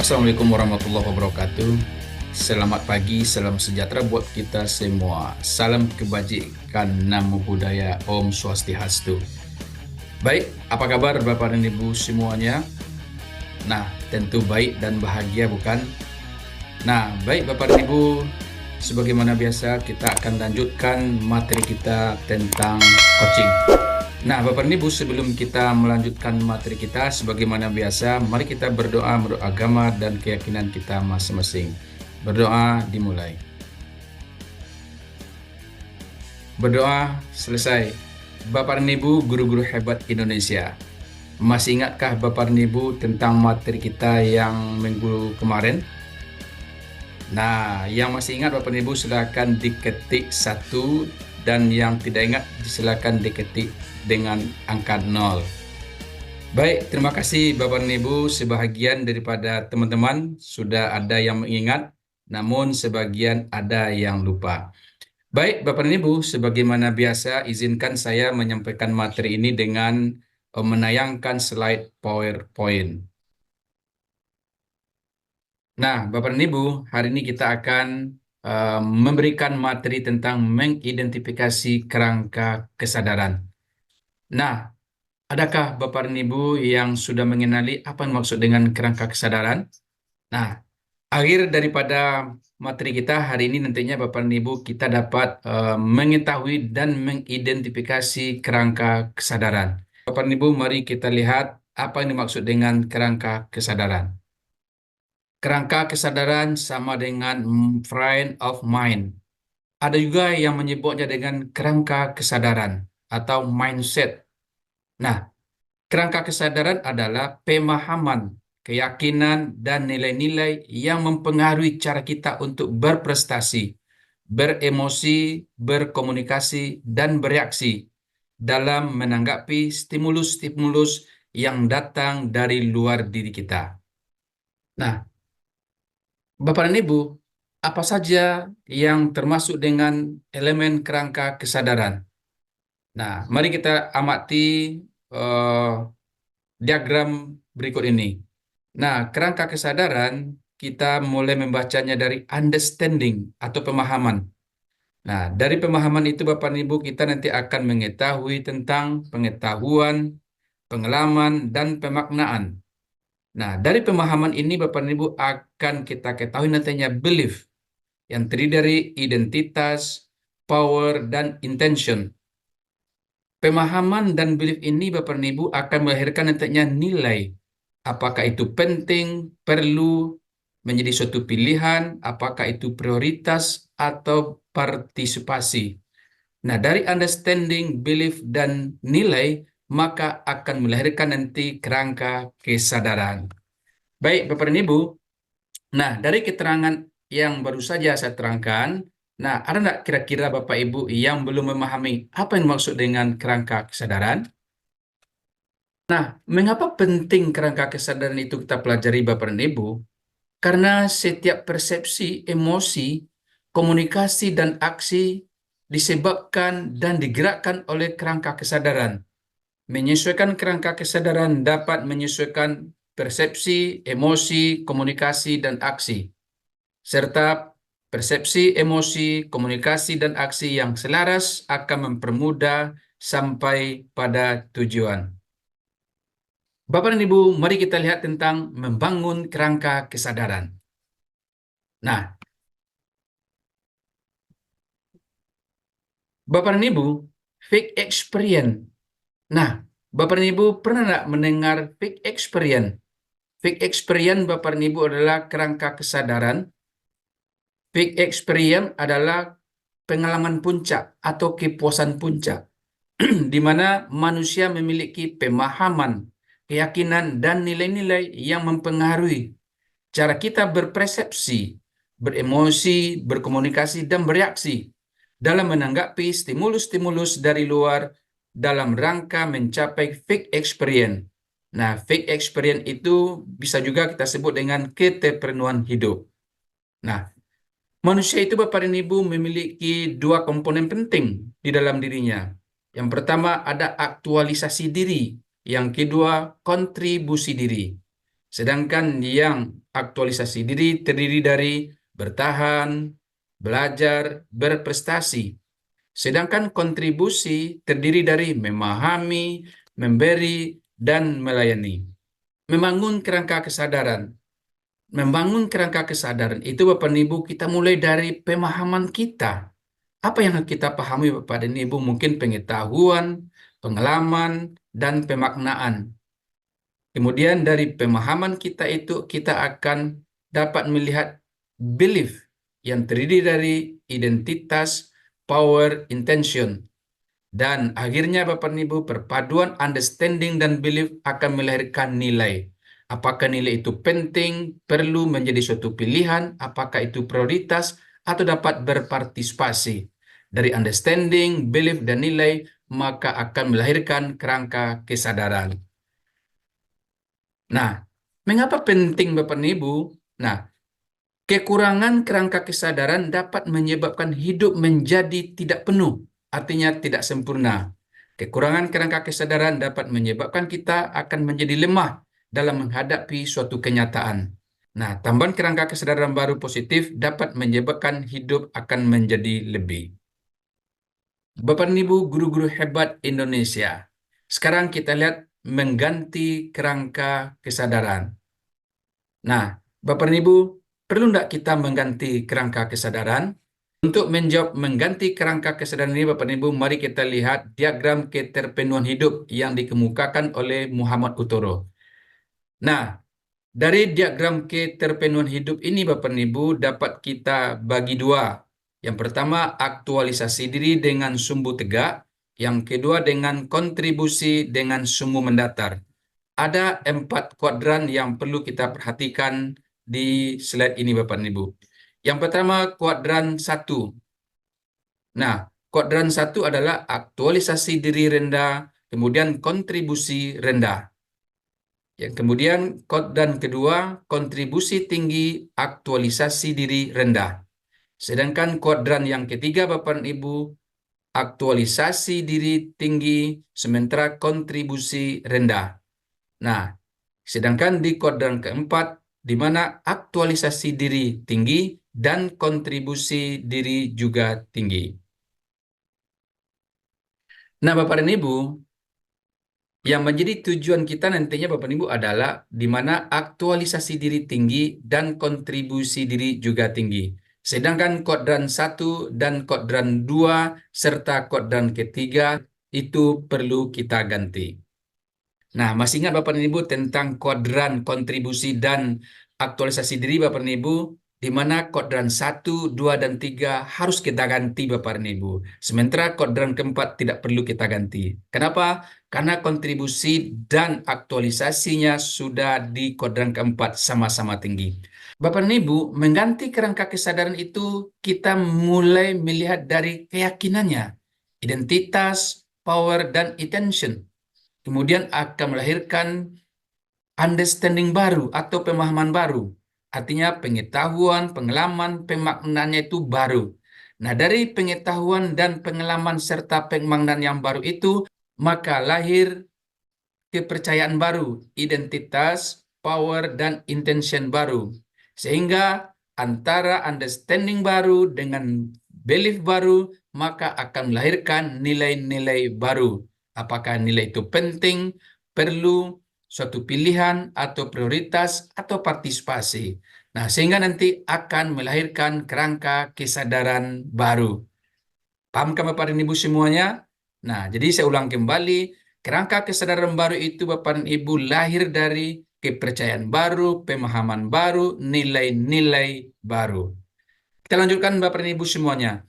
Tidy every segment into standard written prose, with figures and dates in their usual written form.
Assalamualaikum warahmatullahi wabarakatuh. Selamat pagi, salam sejahtera buat kita semua. Salam kebajikan, namo buddhaya, Om Swastiastu. Baik, apa kabar Bapak dan Ibu semuanya? Nah, tentu baik dan bahagia bukan? Nah, baik Bapak dan Ibu, sebagaimana biasa kita akan lanjutkan materi kita tentang coaching. Nah, Bapak dan Ibu, sebelum kita melanjutkan materi kita, sebagaimana biasa, mari kita berdoa menurut agama dan keyakinan kita masing-masing. Berdoa dimulai. Berdoa selesai. Bapak dan Ibu, guru-guru hebat Indonesia, masih ingatkah Bapak dan Ibu tentang materi kita yang minggu kemarin? Nah, yang masih ingat Bapak dan Ibu silakan diketik 1, dan yang tidak ingat silakan diketik dengan angka 0. Baik, terima kasih Bapak dan Ibu. Sebahagian daripada teman-teman sudah ada yang mengingat, namun sebagian ada yang lupa. Baik, Bapak dan Ibu, sebagaimana biasa, izinkan saya menyampaikan materi ini dengan menayangkan slide PowerPoint. Nah, Bapak dan Ibu, hari ini kita akan memberikan materi tentang mengidentifikasi kerangka kesadaran. Nah, adakah Bapak dan Ibu yang sudah mengenali apa yang maksud dengan kerangka kesadaran? Nah, akhir daripada materi kita hari ini nantinya Bapak dan Ibu kita dapat mengetahui dan mengidentifikasi kerangka kesadaran. Bapak dan Ibu, mari kita lihat apa yang dimaksud dengan kerangka kesadaran. Kerangka kesadaran sama dengan frame of mind. Ada juga yang menyebutnya dengan kerangka kesadaran atau mindset. Nah, kerangka kesadaran adalah pemahaman, keyakinan, dan nilai-nilai yang mempengaruhi cara kita untuk berprestasi, beremosi, berkomunikasi, dan bereaksi dalam menanggapi stimulus-stimulus yang datang dari luar diri kita. Nah, Bapak dan Ibu, apa saja yang termasuk dengan elemen kerangka kesadaran? Nah, mari kita amati diagram berikut ini. Nah, kerangka kesadaran kita mulai membacanya dari understanding atau pemahaman. Nah, dari pemahaman itu Bapak dan Ibu kita nanti akan mengetahui tentang pengetahuan, pengalaman, dan pemaknaan. Nah, dari pemahaman ini Bapak dan Ibu akan kita ketahui nantinya belief yang terdiri dari identitas, power, dan intention. Pemahaman dan belief ini Bapak dan Ibu akan melahirkan nantinya nilai. Apakah itu penting, perlu, menjadi suatu pilihan, apakah itu prioritas atau partisipasi. Nah, dari understanding, belief, dan nilai, maka akan melahirkan nanti kerangka kesadaran. Baik, Bapak dan Ibu. Nah, dari keterangan yang baru saja saya terangkan, nah, ada nggak kira-kira Bapak Ibu yang belum memahami apa yang dimaksud dengan kerangka kesadaran? Nah, mengapa penting kerangka kesadaran itu kita pelajari Bapak dan Ibu? Karena setiap persepsi, emosi, komunikasi, dan aksi disebabkan dan digerakkan oleh kerangka kesadaran. Menyesuaikan kerangka kesadaran dapat menyesuaikan persepsi, emosi, komunikasi, dan aksi, serta persepsi, emosi, komunikasi, dan aksi yang selaras akan mempermudah sampai pada tujuan. Bapak dan Ibu, mari kita lihat tentang membangun kerangka kesadaran. Nah, Bapak dan Ibu, fake experience. Nah, Bapak dan Ibu pernah nggak mendengar fake experience? Fake experience, Bapak dan Ibu, adalah kerangka kesadaran. Fake experience adalah pengalaman puncak atau kepuasan puncak, di mana manusia memiliki pemahaman, keyakinan, dan nilai-nilai yang mempengaruhi cara kita berpersepsi, beremosi, berkomunikasi, dan bereaksi dalam menanggapi stimulus-stimulus dari luar dalam rangka mencapai fake experience. Nah, fake experience itu bisa juga kita sebut dengan keterpenuhan hidup. Nah, manusia itu Bapak dan Ibu memiliki dua komponen penting di dalam dirinya. Yang pertama ada aktualisasi diri, yang kedua kontribusi diri. Sedangkan yang aktualisasi diri terdiri dari bertahan, belajar, berprestasi. Sedangkan kontribusi terdiri dari memahami, memberi, dan melayani. Membangun kerangka kesadaran. Membangun kerangka kesadaran itu Bapak dan Ibu kita mulai dari pemahaman kita. Apa yang kita pahami Bapak dan Ibu? Mungkin pengetahuan, pengalaman, dan pemaknaan. Kemudian dari pemahaman kita itu kita akan dapat melihat belief yang terdiri dari identitas, power, intention. Dan akhirnya Bapak dan Ibu perpaduan understanding dan belief akan melahirkan nilai. Apakah nilai itu penting, perlu menjadi suatu pilihan, apakah itu prioritas, atau dapat berpartisipasi. Dari understanding, belief, dan nilai, maka akan melahirkan kerangka kesadaran. Nah, mengapa penting Bapak dan Ibu? Nah, kekurangan kerangka kesadaran dapat menyebabkan hidup menjadi tidak penuh, artinya tidak sempurna. Kekurangan kerangka kesadaran dapat menyebabkan kita akan menjadi lemah dalam menghadapi suatu kenyataan. Nah, tambahan kerangka kesadaran baru positif dapat menyebabkan hidup akan menjadi lebih. Bapak dan Ibu guru-guru hebat Indonesia, sekarang kita lihat mengganti kerangka kesadaran. Nah, Bapak dan Ibu, perlu tidak kita mengganti kerangka kesadaran? Untuk menjawab mengganti kerangka kesadaran ini, Bapak dan Ibu, mari kita lihat diagram keterpenuhan hidup yang dikemukakan oleh Muhammad Utoro. Nah, dari diagram keterpenuhan hidup ini, Bapak dan Ibu, dapat kita bagi dua. Yang pertama, aktualisasi diri dengan sumbu tegak. Yang kedua, dengan kontribusi dengan sumbu mendatar. Ada 4 kuadran yang perlu kita perhatikan di slide ini, Bapak dan Ibu. Yang pertama, kuadran 1. Nah, kuadran 1 adalah aktualisasi diri rendah, kemudian kontribusi rendah. Yang kemudian kuadran kedua, kontribusi tinggi, aktualisasi diri rendah. Sedangkan kuadran yang ketiga, Bapak dan Ibu, aktualisasi diri tinggi, sementara kontribusi rendah. Nah, sedangkan di kuadran keempat, di mana aktualisasi diri tinggi dan kontribusi diri juga tinggi. Nah, Bapak dan Ibu, yang menjadi tujuan kita nantinya Bapak dan Ibu adalah di mana aktualisasi diri tinggi dan kontribusi diri juga tinggi. Sedangkan kuadran 1 dan kuadran 2 serta kuadran ketiga itu perlu kita ganti. Nah, masih ingat Bapak dan Ibu tentang kuadran kontribusi dan aktualisasi diri Bapak dan Ibu, di mana kuadran 1, 2, dan 3 harus kita ganti Bapak dan Ibu. Sementara kuadran keempat tidak perlu kita ganti. Kenapa? Karena kontribusi dan aktualisasinya sudah di kuadran keempat sama-sama tinggi. Bapak dan Ibu, mengganti kerangka kesadaran itu kita mulai melihat dari keyakinannya, identitas, power, dan intention. Kemudian akan melahirkan understanding baru atau pemahaman baru. Artinya pengetahuan, pengalaman, pemaknaannya itu baru. Nah, dari pengetahuan dan pengalaman serta pemaknaan yang baru itu, maka lahir kepercayaan baru, identitas, power, dan intention baru. Sehingga antara understanding baru dengan belief baru, maka akan melahirkan nilai-nilai baru. Apakah nilai itu penting, perlu, suatu pilihan, atau prioritas, atau partisipasi. Nah, sehingga nanti akan melahirkan kerangka kesadaran baru. Pahamkah Bapak dan Ibu semuanya? Nah, jadi saya ulang kembali, kerangka kesadaran baru itu Bapak dan Ibu lahir dari kepercayaan baru, pemahaman baru, nilai-nilai baru. Kita lanjutkan Bapak dan Ibu semuanya.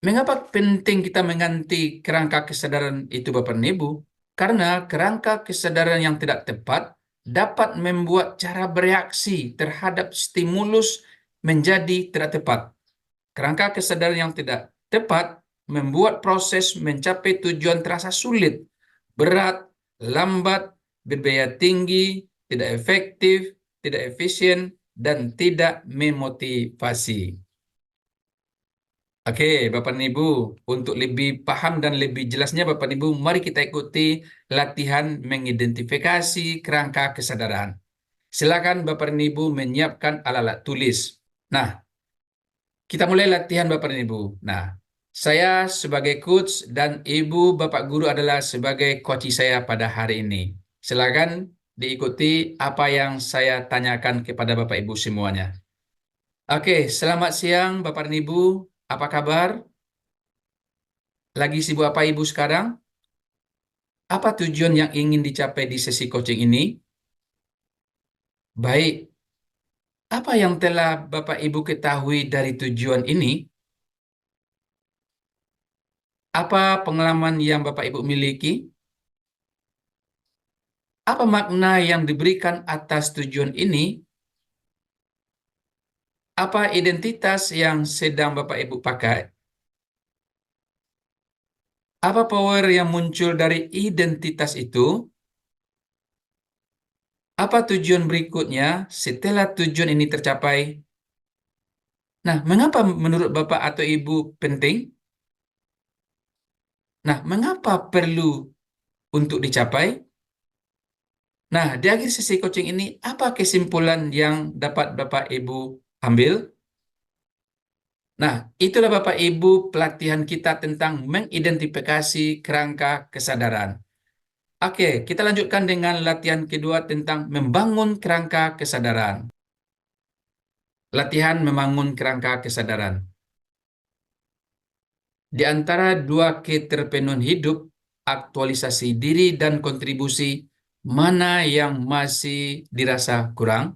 Mengapa penting kita mengganti kerangka kesadaran itu Bapak dan Ibu? Karena kerangka kesadaran yang tidak tepat dapat membuat cara bereaksi terhadap stimulus menjadi tidak tepat. Kerangka kesadaran yang tidak tepat membuat proses mencapai tujuan terasa sulit, berat, lambat, berbiaya tinggi, tidak efektif, tidak efisien, dan tidak memotivasi. Oke, Bapak dan Ibu, untuk lebih paham dan lebih jelasnya Bapak dan Ibu, mari kita ikuti latihan mengidentifikasi kerangka kesadaran. Silakan Bapak dan Ibu menyiapkan alat-alat tulis. Nah, kita mulai latihan Bapak dan Ibu. Nah, saya sebagai coach dan Ibu Bapak Guru adalah sebagai coach saya pada hari ini. Silakan diikuti apa yang saya tanyakan kepada Bapak Ibu semuanya. Oke, selamat siang Bapak dan Ibu. Apa kabar? Lagi sibuk apa Ibu sekarang? Apa tujuan yang ingin dicapai di sesi coaching ini? Baik, apa yang telah Bapak Ibu ketahui dari tujuan ini? Apa pengalaman yang Bapak Ibu miliki? Apa makna yang diberikan atas tujuan ini? Apa identitas yang sedang Bapak Ibu pakai? Apa power yang muncul dari identitas itu? Apa tujuan berikutnya setelah tujuan ini tercapai? Nah, mengapa menurut Bapak atau Ibu penting? Nah, mengapa perlu untuk dicapai? Nah, di akhir sesi coaching ini, apa kesimpulan yang dapat Bapak Ibu ambil? Nah, itulah Bapak Ibu pelatihan kita tentang mengidentifikasi kerangka kesadaran. Oke, kita lanjutkan dengan latihan kedua tentang membangun kerangka kesadaran. Latihan membangun kerangka kesadaran. Di antara dua keterpenuhan hidup, aktualisasi diri dan kontribusi, mana yang masih dirasa kurang?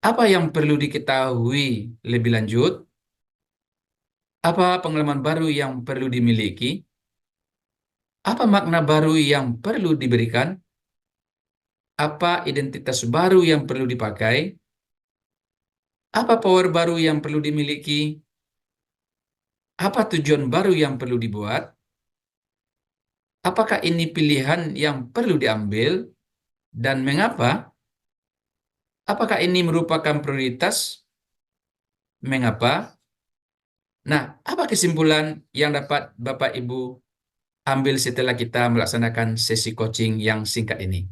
Apa yang perlu diketahui lebih lanjut? Apa pengalaman baru yang perlu dimiliki? Apa makna baru yang perlu diberikan? Apa identitas baru yang perlu dipakai? Apa power baru yang perlu dimiliki? Apa tujuan baru yang perlu dibuat? Apakah ini pilihan yang perlu diambil? Dan mengapa? Apakah ini merupakan prioritas? Mengapa? Nah, apa kesimpulan yang dapat Bapak Ibu ambil setelah kita melaksanakan sesi coaching yang singkat ini?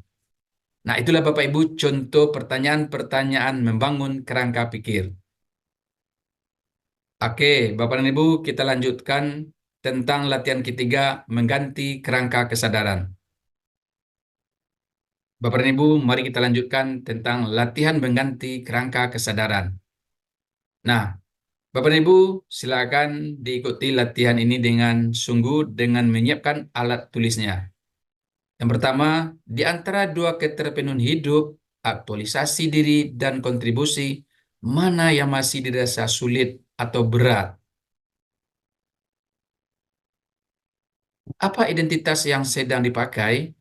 Nah, itulah Bapak Ibu contoh pertanyaan-pertanyaan membangun kerangka pikir. Oke, Bapak dan Ibu, kita lanjutkan tentang latihan ketiga, mengganti kerangka kesadaran. Bapak dan Ibu, mari kita lanjutkan tentang latihan mengganti kerangka kesadaran. Nah, Bapak dan Ibu, silakan diikuti latihan ini dengan sungguh dengan menyiapkan alat tulisnya. Yang pertama, di antara dua keterpenuhan hidup, aktualisasi diri dan kontribusi, mana yang masih dirasa sulit atau berat? Apa identitas yang sedang dipakai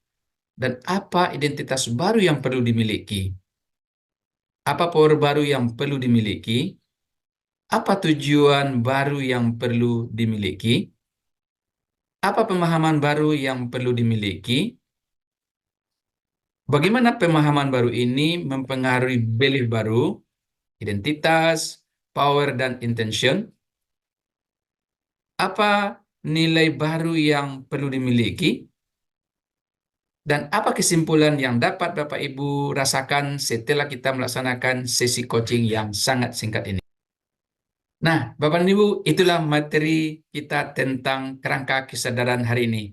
dan apa identitas baru yang perlu dimiliki? Apa power baru yang perlu dimiliki? Apa tujuan baru yang perlu dimiliki? Apa pemahaman baru yang perlu dimiliki? Bagaimana pemahaman baru ini mempengaruhi belief baru, identitas, power, dan intention? Apa nilai baru yang perlu dimiliki? Dan apa kesimpulan yang dapat Bapak Ibu rasakan setelah kita melaksanakan sesi coaching yang sangat singkat ini? Nah, Bapak dan Ibu, itulah materi kita tentang kerangka kesadaran hari ini.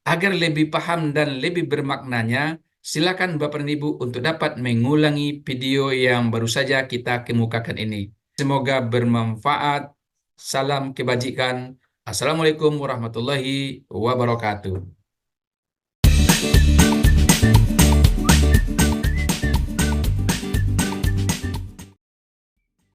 Agar lebih paham dan lebih bermaknanya, silakan Bapak dan Ibu untuk dapat mengulangi video yang baru saja kita kemukakan ini. Semoga bermanfaat. Salam kebajikan. Assalamualaikum warahmatullahi wabarakatuh.